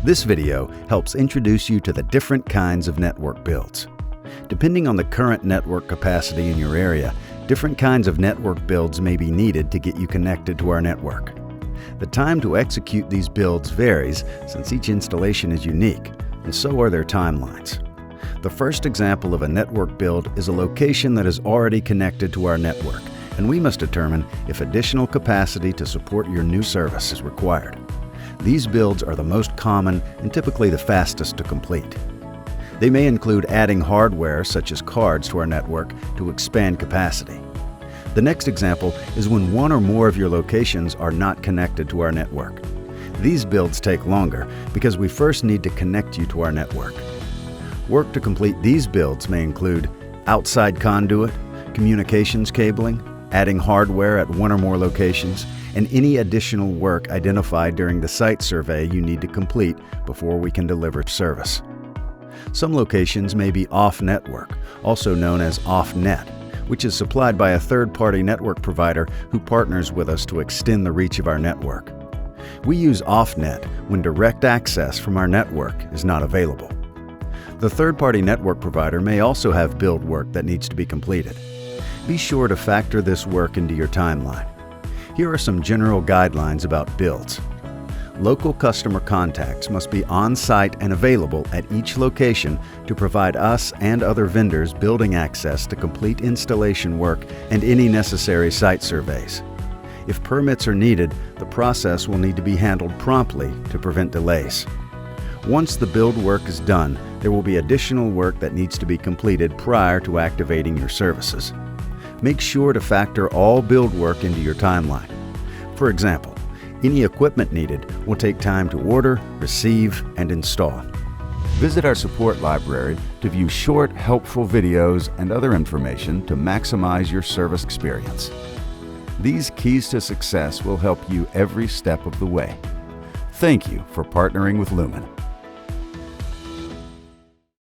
This video helps introduce you to the different kinds of network builds. Depending on the current network capacity in your area, different kinds of network builds may be needed to get you connected to our network. The time to execute these builds varies since each installation is unique, and so are their timelines. The first example of a network build is a location that is already connected to our network, and we must determine if additional capacity to support your new service is required. These builds are the most common and typically the fastest to complete. They may include adding hardware such as cards to our network to expand capacity. The next example is when one or more of your locations are not connected to our network. These builds take longer because we first need to connect you to our network. Work to complete these builds may include outside conduit, communications cabling, adding hardware at one or more locations, and any additional work identified during the site survey you need to complete before we can deliver service. Some locations may be off-network, also known as off-net, which is supplied by a third-party network provider who partners with us to extend the reach of our network. We use off-net when direct access from our network is not available. The third-party network provider may also have build work that needs to be completed. Be sure to factor this work into your timeline. Here are some general guidelines about builds. Local customer contacts must be on-site and available at each location to provide us and other vendors building access to complete installation work and any necessary site surveys. If permits are needed, the process will need to be handled promptly to prevent delays. Once the build work is done, there will be additional work that needs to be completed prior to activating your services. Make sure to factor all build work into your timeline. For example, any equipment needed will take time to order, receive, and install. Visit our support library to view short, helpful videos and other information to maximize your service experience. These keys to success will help you every step of the way. Thank you for partnering with Lumen.